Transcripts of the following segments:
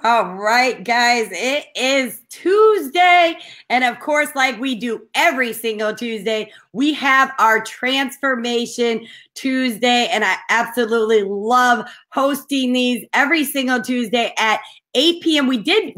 All right, guys, it is Tuesday. And of course, like we do every single Tuesday, we have our Transformation Tuesday. And I absolutely love hosting these every single Tuesday at 8 p.m. We did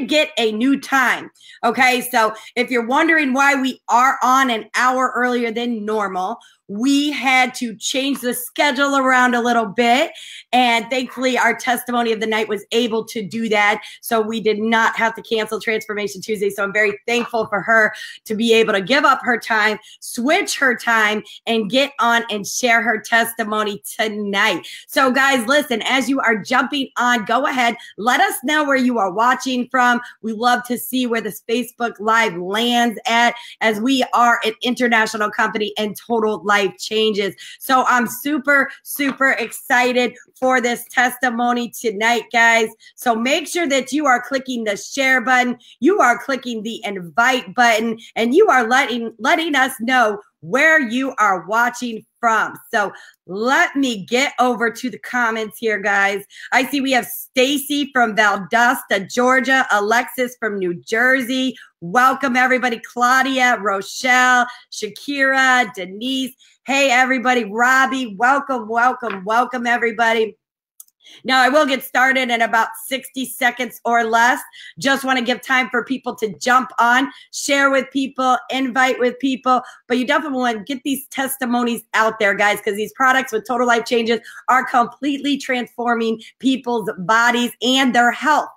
get a new time. Okay, so if you're wondering why we are on an hour earlier than normal, we had to change the schedule around a little bit. And thankfully, our testimony of the night was able to do that. So we did not have to cancel Transformation Tuesday. So I'm very thankful for her to be able to give up her time, switch her time, and get on and share her testimony tonight. So guys, listen, as you are jumping on, go ahead. Let us know where you are watching from. We love to see where this Facebook Live lands at, as we are an international company and total life changes. So I'm super, super excited for this testimony tonight, guys. So make sure that you are clicking the share button, you are clicking the invite button, and you are letting us know where you are watching from. So let me get over to the comments here, guys. I see we have Stacy from Valdosta, Georgia, Alexis from New Jersey. Welcome, everybody. Claudia, Rochelle, Shakira, Denise. Hey, everybody. Robbie, welcome, welcome, welcome, everybody. Now, I will get started in about 60 seconds or less. Just want to give time for people to jump on, share with people, invite with people. But you definitely want to get these testimonies out there, guys, because these products with total life changes are completely transforming people's bodies and their health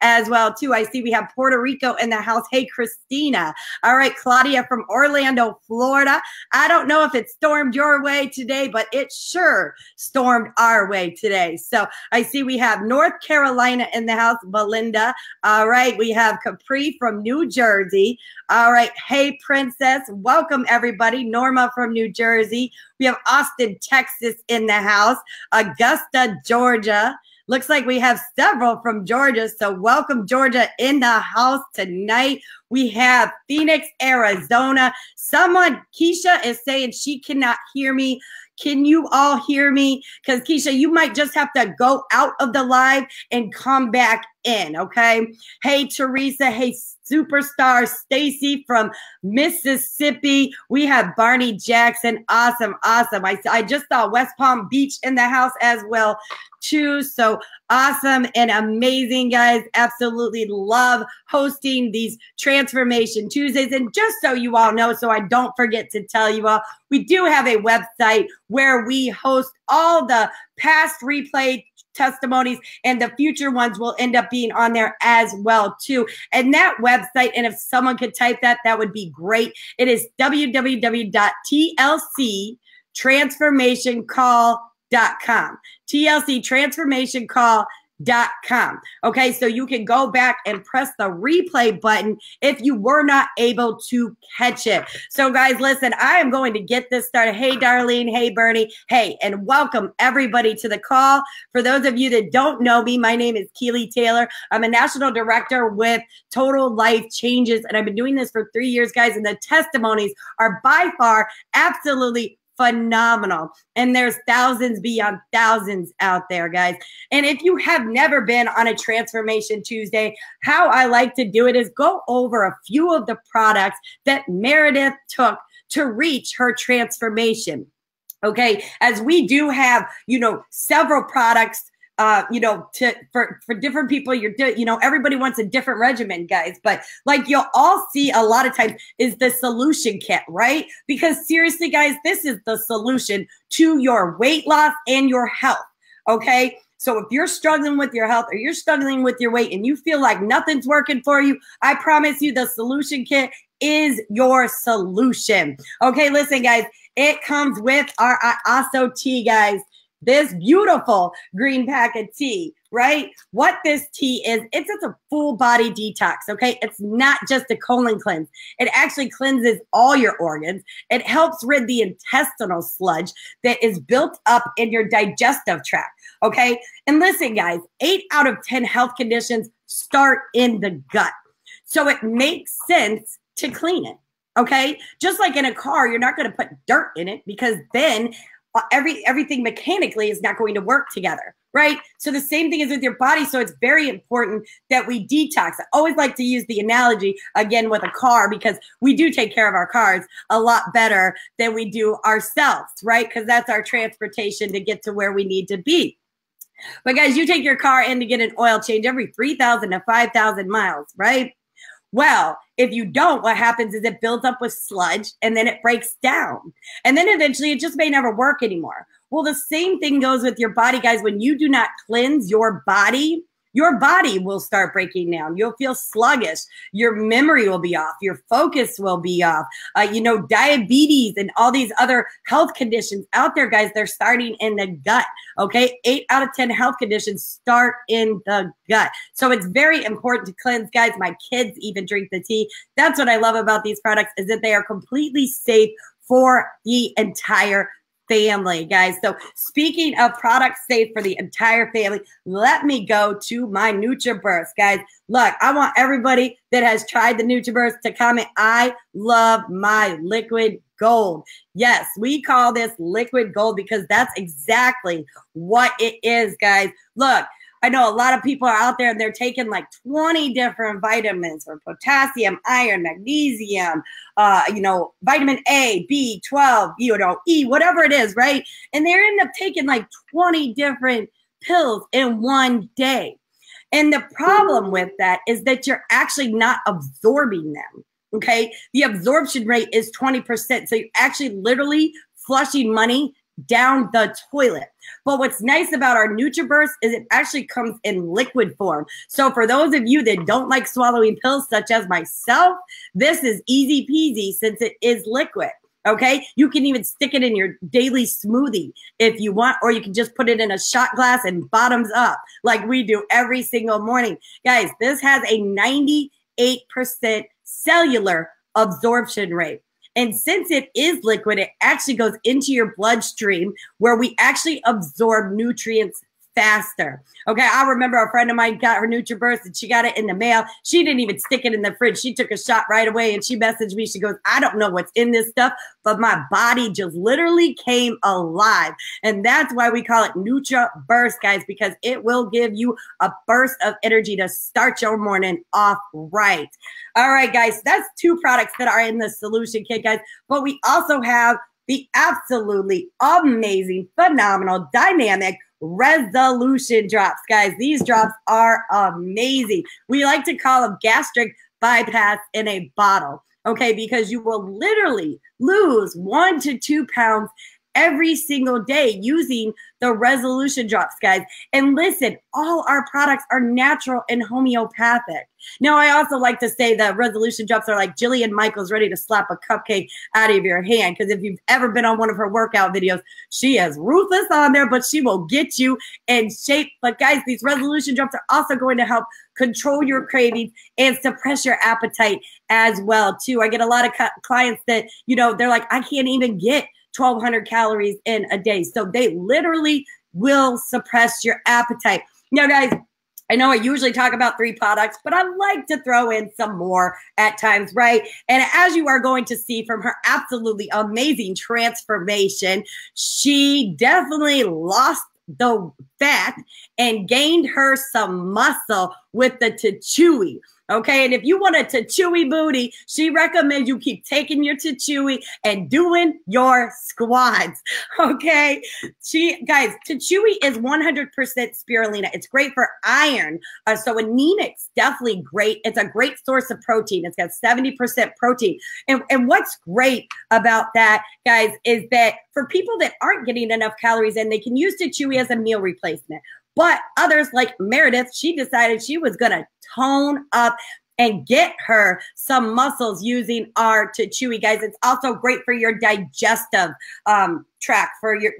as well, too. I see we have Puerto Rico in the house. Hey, Christina. All right, Claudia from Orlando, Florida. I don't know if it stormed your way today, but it sure stormed our way today. So I see we have North Carolina in the house, Belinda. All right, we have Capri from New Jersey. All right, hey, Princess. Welcome, everybody. Norma from New Jersey. We have Austin, Texas in the house. Augusta, Georgia. Looks like we have several from Georgia. So welcome, Georgia, in the house tonight. We have Phoenix, Arizona. Someone, Keisha, is saying she cannot hear me. Can you all hear me? Because, Keisha, you might just have to go out of the live and come back in, okay? Hey, Teresa. Hey, superstar Stacy from Mississippi. We have Barney Jackson. Awesome, awesome. I just saw West Palm Beach in the house as well, too. So awesome and amazing, guys. Absolutely love hosting these Transformation Tuesdays. And just so you all know, so I don't forget to tell you all, we do have a website where we host all the past replay testimonies, and the future ones will end up being on there as well, too. And that website, and if someone could type that, that would be great. It is www.tlctransformationcall.com. tlctransformationcall.com. Okay, so you can go back and press the replay button if you were not able to catch it. So guys, listen, I am going to get this started. Hey, Darlene. Hey, Bernie. Hey, and welcome everybody to the call. For those of you that don't know me, my name is Keely Taylor. I'm a national director with Total Life Changes, and I've been doing this for 3 years, guys, and the testimonies are by far absolutely phenomenal. And there's thousands beyond thousands out there, guys. And if you have never been on a Transformation Tuesday, how I like to do it is go over a few of the products that Meredith took to reach her transformation. Okay, as we do have, several products for different people, everybody wants a different regimen, guys. But like you'll all see a lot of times is the solution kit, right? Because seriously, guys, this is the solution to your weight loss and your health. Okay. So if you're struggling with your health or you're struggling with your weight and you feel like nothing's working for you, I promise you the solution kit is your solution. Okay. Listen, guys, it comes with our Iaso tea, guys. This beautiful green pack of tea, right? What this tea is, it's a full body detox, okay? It's not just a colon cleanse. It actually cleanses all your organs. It helps rid the intestinal sludge that is built up in your digestive tract, okay? And listen, guys, 8 out of 10 health conditions start in the gut. So it makes sense to clean it, okay? Just like in a car, you're not going to put dirt in it because then everything mechanically is not going to work together, right? So the same thing is with your body. So it's very important that we detox. I always like to use the analogy again with a car, because we do take care of our cars a lot better than we do ourselves, right? Because that's our transportation to get to where we need to be. But guys, you take your car in to get an oil change every 3,000 to 5,000 miles, right? Well, if you don't, what happens is it builds up with sludge and then it breaks down. And then eventually it just may never work anymore. Well, the same thing goes with your body, guys. When you do not cleanse your body will start breaking down. You'll feel sluggish. Your memory will be off. Your focus will be off. Diabetes and all these other health conditions out there, guys, they're starting in the gut. Okay. 8 out of 10 health conditions start in the gut. So it's very important to cleanse, guys. My kids even drink the tea. That's what I love about these products, is that they are completely safe for the entire family, guys. So speaking of products safe for the entire family, let me go to my NutriBurst, guys. Look, I want everybody that has tried the NutriBurst to comment, I love my liquid gold. Yes, we call this liquid gold because that's exactly what it is, guys. Look, I know a lot of people are out there and they're taking like 20 different vitamins for potassium, iron, magnesium, vitamin A, B12, E, whatever it is, right? And they end up taking like 20 different pills in one day. And the problem with that is that you're actually not absorbing them, okay? The absorption rate is 20%. So you're actually literally flushing money down the toilet. But what's nice about our NutriBurst is it actually comes in liquid form. So for those of you that don't like swallowing pills, such as myself, this is easy peasy since it is liquid. Okay, you can even stick it in your daily smoothie if you want, or you can just put it in a shot glass and bottoms up like we do every single morning. Guys, this has a 98% cellular absorption rate. And since it is liquid, it actually goes into your bloodstream where we actually absorb nutrients faster. Okay, I remember a friend of mine got her NutriBurst and she got it in the mail. She didn't even stick it in the fridge. She took a shot right away and she messaged me. She goes, I don't know what's in this stuff, but my body just literally came alive. And that's why we call it NutriBurst, guys, because it will give you a burst of energy to start your morning off right. All right, guys, that's 2 products that are in the solution kit, guys. But we also have the absolutely amazing, phenomenal, dynamic resolution drops, guys. These drops are amazing. We like to call them gastric bypass in a bottle, okay? Because you will literally lose 1 to 2 pounds every single day using the resolution drops, guys. And listen, all our products are natural and homeopathic. Now, I also like to say that resolution drops are like Jillian Michaels ready to slap a cupcake out of your hand. Because if you've ever been on one of her workout videos, she is ruthless on there, but she will get you in shape. But guys, these resolution drops are also going to help control your cravings and suppress your appetite as well, too. I get a lot of clients that, they're like, I can't even get 1,200 calories in a day. So they literally will suppress your appetite. Now, guys, I know I usually talk about 3 products, but I like to throw in some more at times, right? And as you are going to see from her absolutely amazing transformation, she definitely lost the fat and gained her some muscle with the Tatui. Okay, and if you want a Tatui booty, she recommends you keep taking your Tatui and doing your squats. Okay, guys, Tatui is 100% spirulina. It's great for iron. So anemic's definitely great. It's a great source of protein. It's got 70% protein. And what's great about that, guys, is that for people that aren't getting enough calories in, they can use Tatui as a meal replacement. But others like Meredith, she decided she was going to tone up and get her some muscles using our Tatui, guys. It's also great for your digestive tract, for your,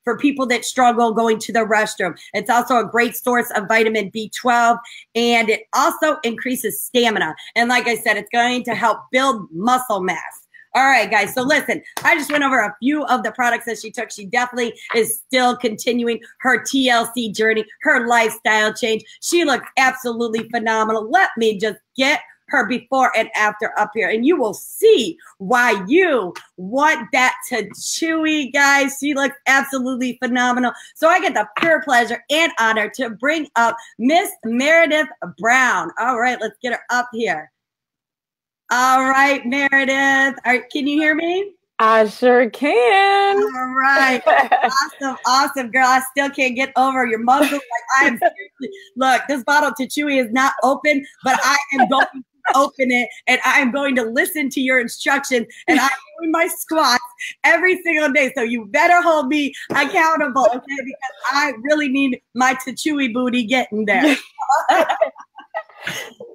for people that struggle going to the restroom. It's also a great source of vitamin B12, and it also increases stamina. And like I said, it's going to help build muscle mass. All right, guys. So listen, I just went over a few of the products that she took. She definitely is still continuing her TLC journey, her lifestyle change. She looks absolutely phenomenal. Let me just get her before and after up here, and you will see why you want that to Chewy, guys. She looks absolutely phenomenal. So I get the pure pleasure and honor to bring up Miss Meredith Brown. All right, let's get her up here. All right, Meredith. Can you hear me? I sure can. All right. Awesome, girl. I still can't get over your muscles. Like, I am seriously, look, this bottle to Chewy is not open, but I am going to open it, and I am going to listen to your instructions, and I'm doing my squats every single day. So you better hold me accountable, okay? Because I really need my Chewy booty getting there.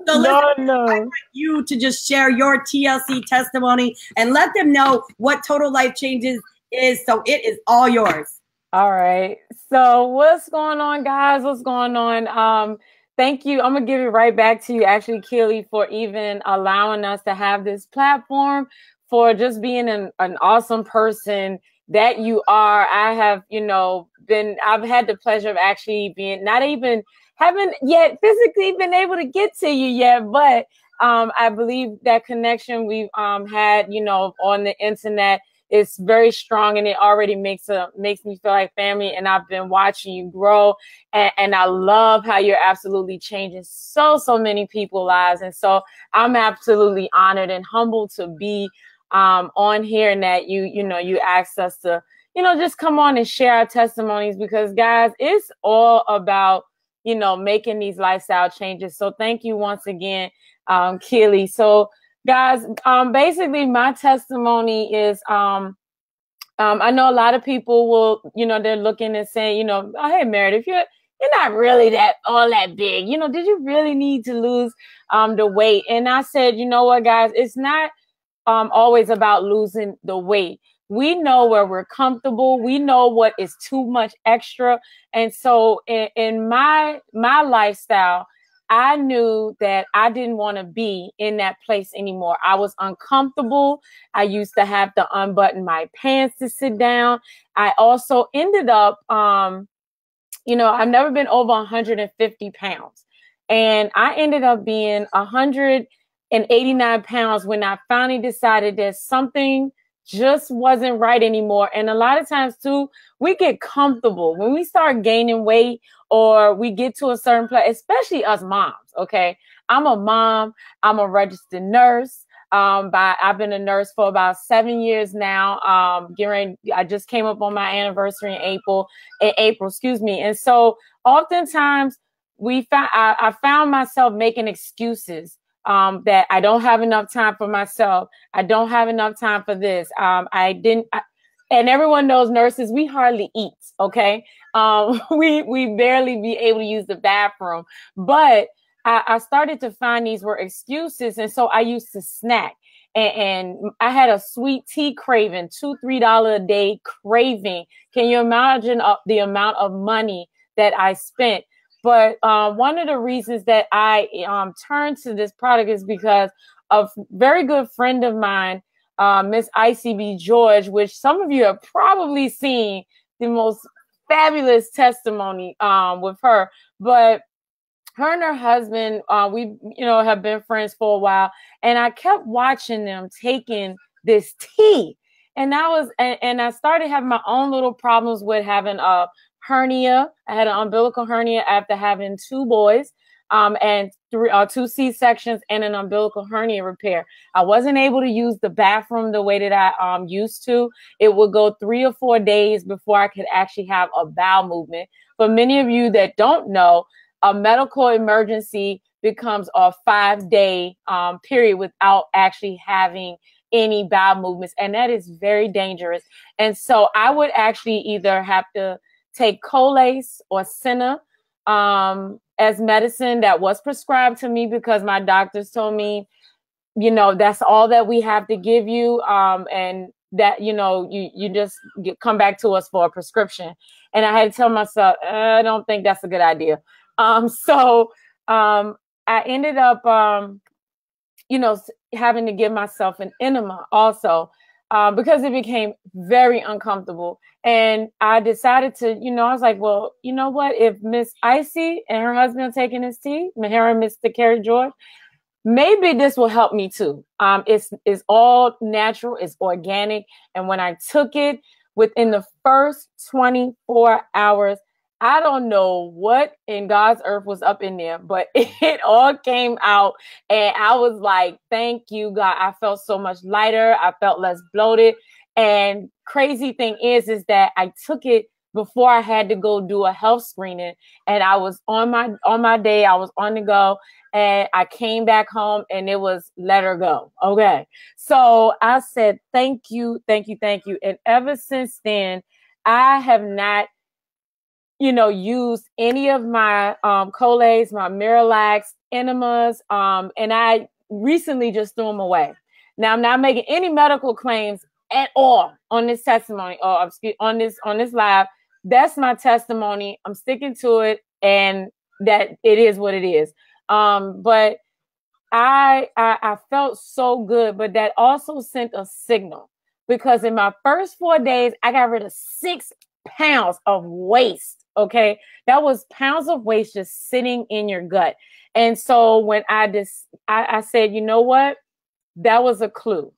So I want you to just share your TLC testimony and let them know what Total Life Changes is. So it is all yours. All right. So what's going on, guys? What's going on? Thank you. I'm going to give it right back to you, actually, Keely, for even allowing us to have this platform, for just being an awesome person that you are. I have, I've had the pleasure of actually haven't yet physically been able to get to you yet, but I believe that connection we've had, on the internet is very strong, and it already makes me feel like family. And I've been watching you grow, and I love how you're absolutely changing so many people's lives. And so I'm absolutely honored and humbled to be on here, and that you asked us to, just come on and share our testimonies, because, guys, it's all about making these lifestyle changes. So thank you once again, Keely. So guys, basically my testimony is, I know a lot of people will, they're looking and saying, oh, hey, Meredith, you're not really all that big. Did you really need to lose the weight? And I said, you know what, guys, it's not always about losing the weight. We know where we're comfortable. We know what is too much extra. And so in my lifestyle, I knew that I didn't want to be in that place anymore. I was uncomfortable. I used to have to unbutton my pants to sit down. I also ended up, I've never been over 150 pounds. And I ended up being 189 pounds when I finally decided that something just wasn't right anymore. And a lot of times too, we get comfortable when we start gaining weight, or we get to a certain place, especially us moms. Okay. I'm a mom. I'm a registered nurse. I've been a nurse for about 7 years now. I just came up on my anniversary in April, And so oftentimes I found myself making excuses. That I don't have enough time for myself. I don't have enough time for this. And everyone knows nurses, we hardly eat. Okay. We barely be able to use the bathroom, but I started to find these were excuses. And so I used to snack, and I had a sweet tea craving, $2-3 a day craving. Can you imagine the amount of money that I spent? But one of the reasons that I turned to this product is because a very good friend of mine, Miss ICB George, which some of you have probably seen the most fabulous testimony with her. But her and her husband, we have been friends for a while, and I kept watching them taking this tea, and I started having my own little problems with having a hernia. I had an umbilical hernia after having 2 boys, and 2 C-sections and an umbilical hernia repair. I wasn't able to use the bathroom the way that I used to. It would go 3 or 4 days before I could actually have a bowel movement. For many of you that don't know, a medical emergency becomes a 5-day period without actually having any bowel movements, and that is very dangerous. And so I would actually either have to take Colace or Senna as medicine that was prescribed to me, because my doctors told me, that's all that we have to give you, and that, you just come back to us for a prescription. And I had to tell myself, I don't think that's a good idea. So I ended up, having to give myself an enema also, because it became very uncomfortable. And I decided to, I was like, well, you know what? If Miss Icy and her husband are taking this tea, her and Mr. Carrie George, maybe this will help me too. It's all natural, it's organic. And when I took it within the first 24 hours, I don't know what in God's earth was up in there, but it all came out. And I was like, thank you, God. I felt so much lighter. I felt less bloated. And crazy thing is that I took it before I had to go do a health screening. And I was on my day, I was on the go. And I came back home and it was let her go. Okay. So I said, thank you, thank you, thank you. And ever since then, I have not, used any of my Colace, my Miralax, enemas, and I recently just threw them away. Now I'm not making any medical claims at all on this testimony or on this live. That's my testimony. I'm sticking to it, and that it is what it is. But I felt so good, but that also sent a signal, because in my first 4 days, I got rid of 6 pounds of waste. Okay. That was pounds of waste just sitting in your gut. And so when I said, you know what, that was a clue.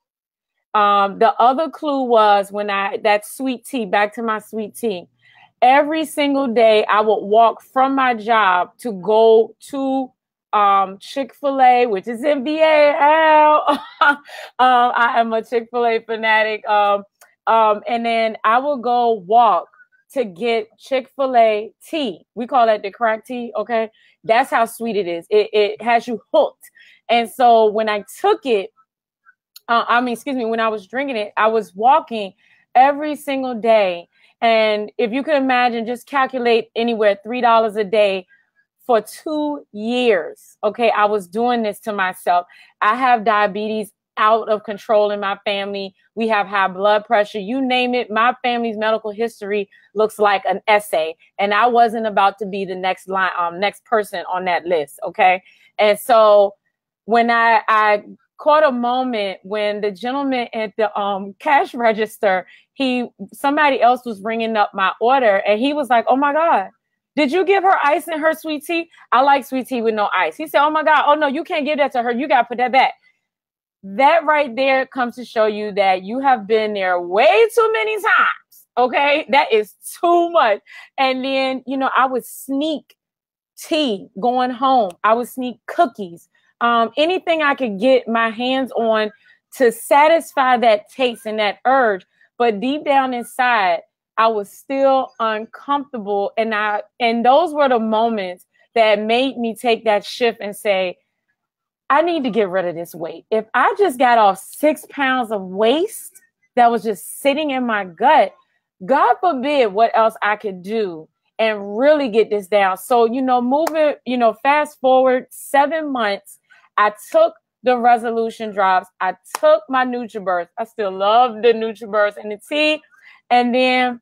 The other clue was that sweet tea, back to my sweet tea. Every single day I would walk from my job to go to Chick-fil-A, which is in VA. I am a Chick-fil-A fanatic. And then I will go walk to get Chick-fil-A tea. We call that the crack tea. Okay. That's how sweet it is. It has you hooked. And so when I took it, when I was drinking it, I was walking every single day. And if you can imagine, just calculate anywhere $3 a day for 2 years. Okay. I was doing this to myself. I have diabetes out of control in my family. We have high blood pressure, you name it. My family's medical history looks like an essay, and I wasn't about to be the next person on that list. Okay. And so when I caught a moment when the gentleman at the cash register, somebody else was ringing up my order, and he was like, oh my God, did you give her ice in her sweet tea? I like sweet tea with no ice. He said, oh my God, oh no, you can't give that to her. You got to put that back. That right there comes to show you that you have been there way too many times. Okay. That is too much. And then, I would sneak tea going home. I would sneak cookies, anything I could get my hands on to satisfy that taste and that urge. But deep down inside, I was still uncomfortable. And those were the moments that made me take that shift and say, I need to get rid of this weight. If I just got off 6 pounds of waste that was just sitting in my gut, God forbid what else I could do and really get this down. So, fast forward 7 months, I took the resolution drops. I took my NutriBurst. I still love the NutriBurst and the tea. And then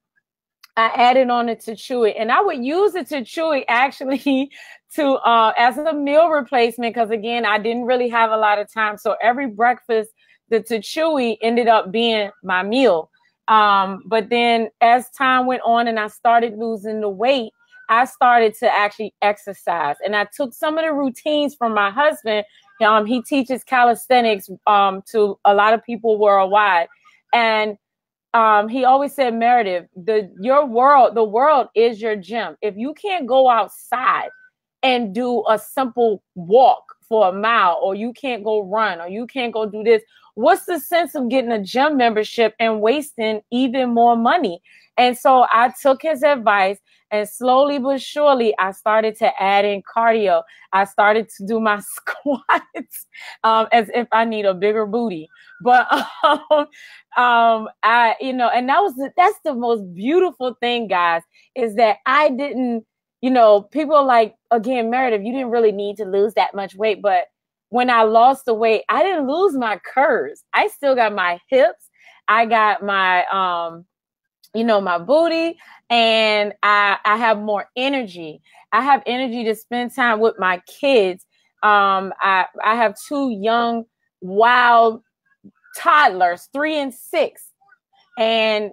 I added on it to Chewy, and I would use it to Chewy actually to as a meal replacement, because again, I didn't really have a lot of time. So every breakfast, the Chewy ended up being my meal. But then as time went on and I started losing the weight, I started to actually exercise, and I took some of the routines from my husband. He teaches calisthenics to a lot of people worldwide, and he always said, Meredith, the world is your gym. If you can't go outside and do a simple walk for a mile, or you can't go run, or you can't go do this, what's the sense of getting a gym membership and wasting even more money? And so I took his advice, and slowly but surely, I started to add in cardio. I started to do my squats as if I need a bigger booty. But and that's the most beautiful thing, guys, is that I didn't, people are like, again, Meredith, you didn't really need to lose that much weight. But when I lost the weight, I didn't lose my curves. I still got my hips. I got my, my booty, and I have more energy. I have energy to spend time with my kids. I have 2 young, wild toddlers, 3 and 6. And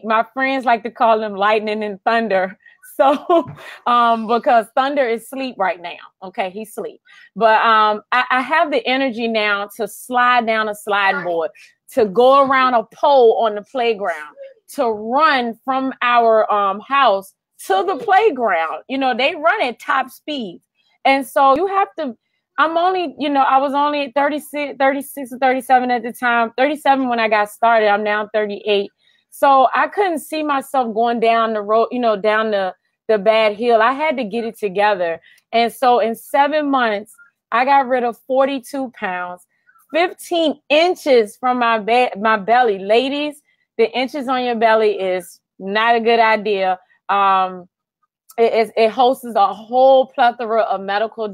my friends like to call them lightning and thunder. So, because Thunder is asleep right now. Okay, he's asleep. But I have the energy now to slide down a sliding board, to go around a pole on the playground, to run from our house to the playground. You know, they run at top speed. And so you have to, I'm only, you know, I was only 36 or 37 at the time, 37 when I got started. I'm now 38. So I couldn't see myself going down the road, you know, down the bad hill. I had to get it together. And so in 7 months, I got rid of 42 pounds, 15 inches from my belly. Ladies, the inches on your belly is not a good idea. It hosts a whole plethora of medical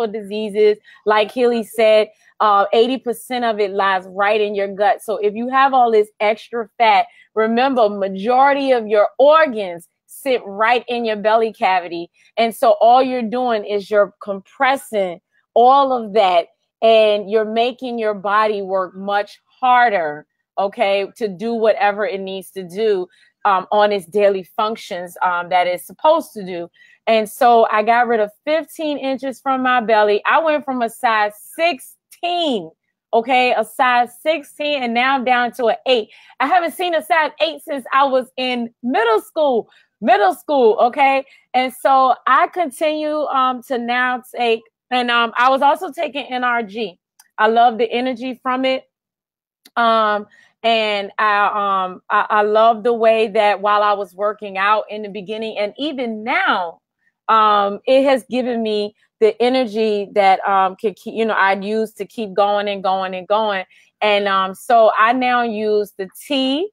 diseases. Like Hilly said, 80% of it lies right in your gut. So if you have all this extra fat, remember, majority of your organs sit right in your belly cavity. And so all you're doing is you're compressing all of that, and you're making your body work much harder, okay, to do whatever it needs to do on its daily functions that it's supposed to do. And so I got rid of 15 inches from my belly. I went from a size 16, okay, a size 16, and now I'm down to an 8. I haven't seen a size 8 since I was in middle school, okay? And so I continue to now take, and I was also taking NRG. I love the energy from it. And I love the way that while I was working out in the beginning, and even now, it has given me the energy that could keep, you know, I'd use to keep going and going and going. And so I now use the tea.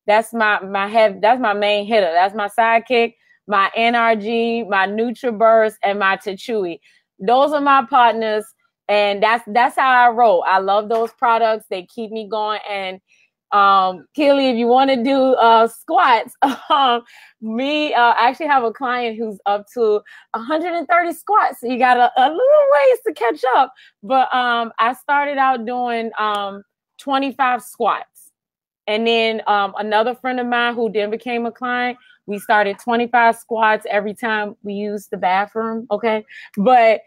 That's my main hitter. That's my sidekick, my NRG, my NutriBurst, and my Tachui. Those are my partners, and that's how I roll. I love those products. They keep me going. And Kelly, if you want to do squats, I actually have a client who's up to 130 squats. So you got a little ways to catch up. But I started out doing 25 squats. And then another friend of mine who then became a client, we started 25 squats every time we used the bathroom. Okay. But,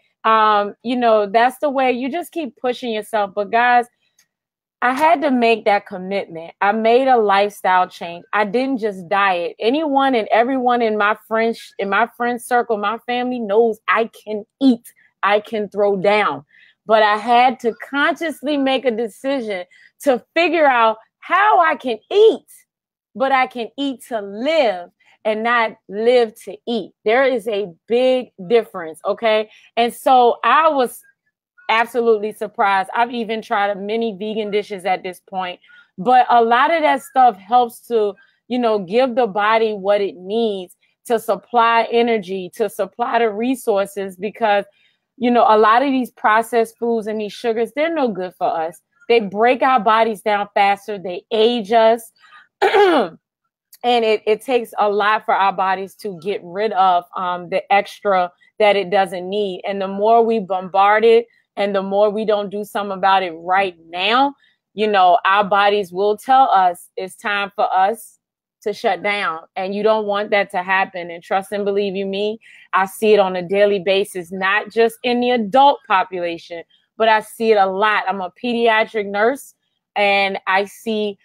you know, that's the way you just keep pushing yourself. But guys, I had to make that commitment. I made a lifestyle change. I didn't just diet. Anyone and everyone in my friend circle, my family knows I can eat. I can throw down. But I had to consciously make a decision to figure out how I can eat, but I can eat to live and not live to eat. There is a big difference, okay? And so I was absolutely surprised. I've even tried many vegan dishes at this point, but a lot of that stuff helps to, you know, give the body what it needs to supply energy, to supply the resources, because, you know, a lot of these processed foods and these sugars, they're no good for us. They break our bodies down faster. They age us. And it takes a lot for our bodies to get rid of the extra that it doesn't need. And the more we bombard it, and the more we don't do something about it right now, you know, our bodies will tell us it's time for us to shut down. And you don't want that to happen. And trust and believe you me, I see it on a daily basis, not just in the adult population, but I see it a lot. I'm a pediatric nurse, and I see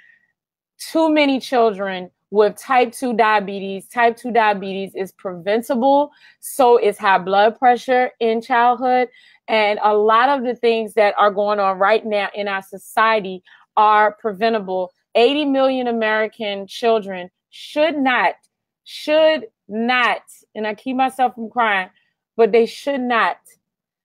too many children with type 2 diabetes. Type 2 diabetes is preventable. So is high blood pressure in childhood. And a lot of the things that are going on right now in our society are preventable. 80 million American children should not, and I keep myself from crying, but they should not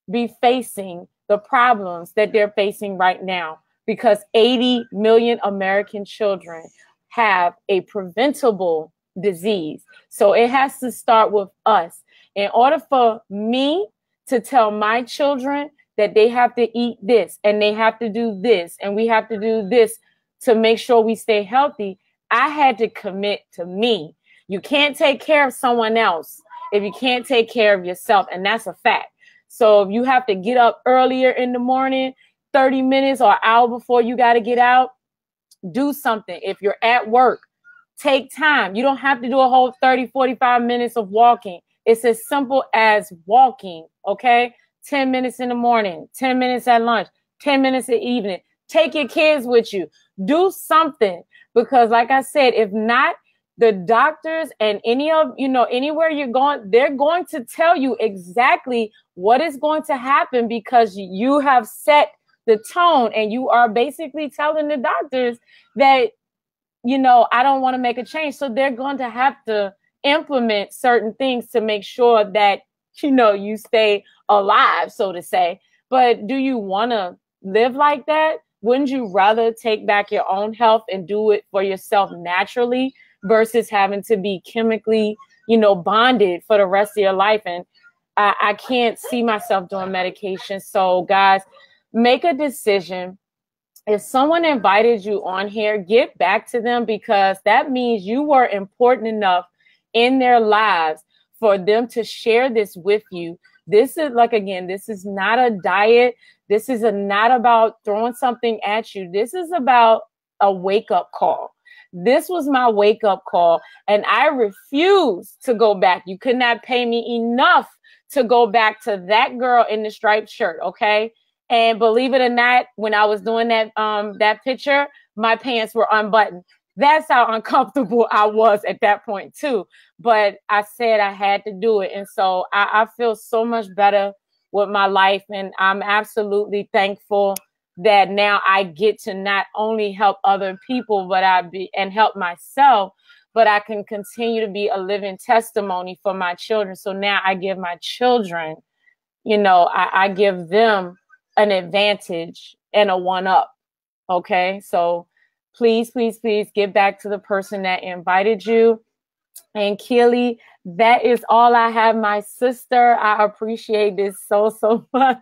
be facing the problems that they're facing right now, because 80 million American children have a preventable disease. So it has to start with us. In order for me to tell my children that they have to eat this and they have to do this and we have to do this to make sure we stay healthy, I had to commit to me. You can't take care of someone else if you can't take care of yourself, and that's a fact. So if you have to get up earlier in the morning, 30 minutes or an hour before you got to get out, do something. If you're at work, Take time. You don't have to do a whole 30, 45 minutes of walking. It's as simple as walking, okay? 10 minutes in the morning, 10 minutes at lunch, 10 minutes at evening. Take your kids with you. Do something, because like I said, if not, the doctors and anywhere you're going, they're going to tell you exactly what is going to happen, because you have set the tone, and you are basically telling the doctors that, I don't want to make a change. So they're going to have to implement certain things to make sure that, you stay alive, so to say. But do you want to live like that? Wouldn't you rather take back your own health and do it for yourself naturally versus having to be chemically, bonded for the rest of your life? And I can't see myself doing medication. So guys, make a decision. If someone invited you on here, get back to them, because that means you were important enough in their lives for them to share this with you. This is this is not a diet. This is not about throwing something at you. This is about a wake-up call. This was my wake-up call, and I refuse to go back. You could not pay me enough to go back to that girl in the striped shirt, okay? And believe it or not, when I was doing that picture, my pants were unbuttoned. That's how uncomfortable I was at that point too. But I said I had to do it. And so I feel so much better with my life. And I'm absolutely thankful that now I get to not only help other people, and help myself, but I can continue to be a living testimony for my children. So now I give my children, I give them an advantage and a one-up. Okay, so please, please, please get back to the person that invited you. And Keely, that is all I have, my sister. I appreciate this so, so much.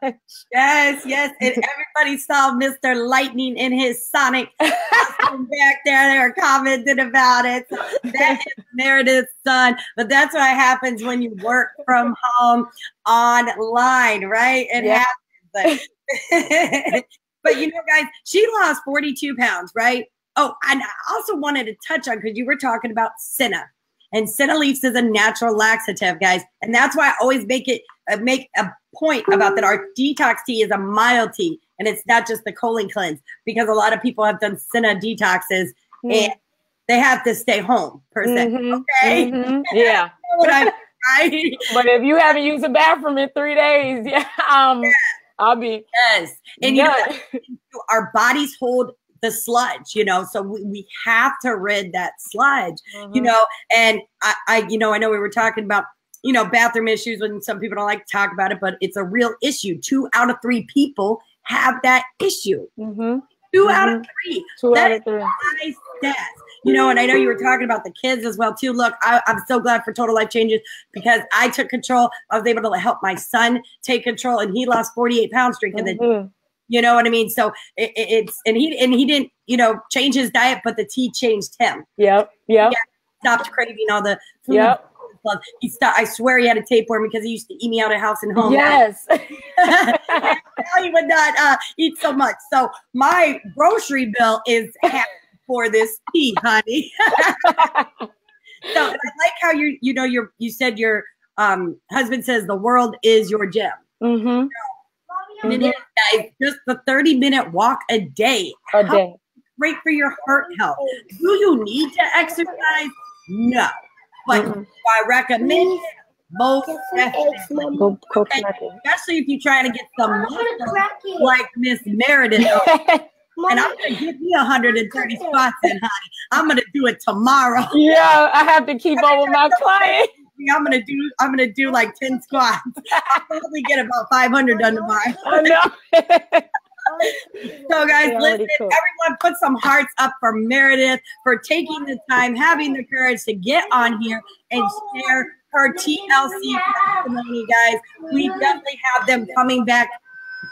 Yes, yes. And everybody saw Mr. Lightning in his Sonic costume back there. They were commenting about it. That is Meredith's son. But that's what happens when you work from home online, right? It happens. But guys, she lost 42 pounds, right? Oh, and I also wanted to touch on, because you were talking about Senna. And Senna leaves is a natural laxative, guys. And that's why I always make a point about that our detox tea is a mild tea. And it's not just the colon cleanse, because a lot of people have done Senna detoxes and they have to stay home, per se. Okay? Yeah. Right? But if you haven't used the bathroom in 3 days, I'll be. Yes. And our bodies hold the sludge, so we have to rid that sludge, and I know we were talking about, bathroom issues, when some people don't like to talk about it, but it's a real issue. 2 out of 3 people have that issue. 2 out of 3. 2 out of 3. High stats. And I know you were talking about the kids as well too. Look, I'm so glad for Total Life Changes, because I took control. I was able to help my son take control, and he lost 48 pounds drinking the. You know what I mean? So it's he didn't, change his diet, but the tea changed him. Yep. He stopped craving all the food. Yep. He stopped. I swear he had a tapeworm, because he used to eat me out of house and home. Yes. Now he would not eat so much. So my grocery bill is half for this tea, honey. So I like how you said your husband says the world is your gym. And it is, guys, just the 30-minute walk a day. Great for your heart health. Do you need to exercise? No. But I recommend it most definitely. Especially if you're trying to get some muscle like Miss Meredith. And I'm going to give you 130 squats in, honey. I'm going to do it tomorrow. Yeah, I have to keep up with my client. I'm gonna do like 10 squats. I'll probably get about 500 done tomorrow. I know. So guys, listen, everyone put some hearts up for Meredith for taking the time, having the courage to get on here and share her TLC testimony, guys. We definitely have them coming back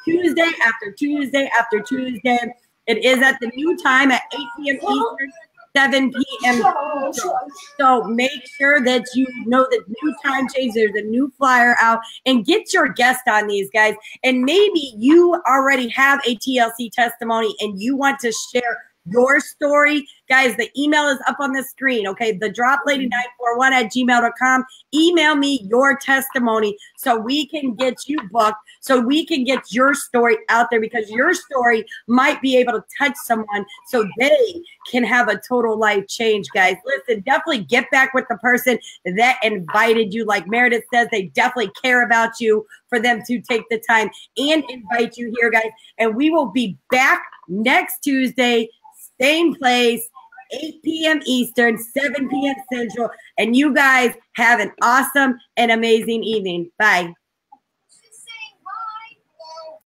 Tuesday after Tuesday after Tuesday. It is at the new time at 8 p.m. Eastern. 7 p.m. So make sure that you know the new time change. There's a new flyer out, and get your guest on these, guys. And maybe you already have a TLC testimony and you want to share your story, Guys, the email is up on the screen, okay? thedroplady941@gmail.com. Email me your testimony so we can get you booked, so we can get your story out there, because your story might be able to touch someone so they can have a total life change, guys. Listen, definitely get back with the person that invited you. Like Meredith says, they definitely care about you for them to take the time and invite you here, guys. And we will be back next Tuesday, same place, 8 p.m. Eastern, 7 p.m. Central. And you guys have an awesome and amazing evening. Bye.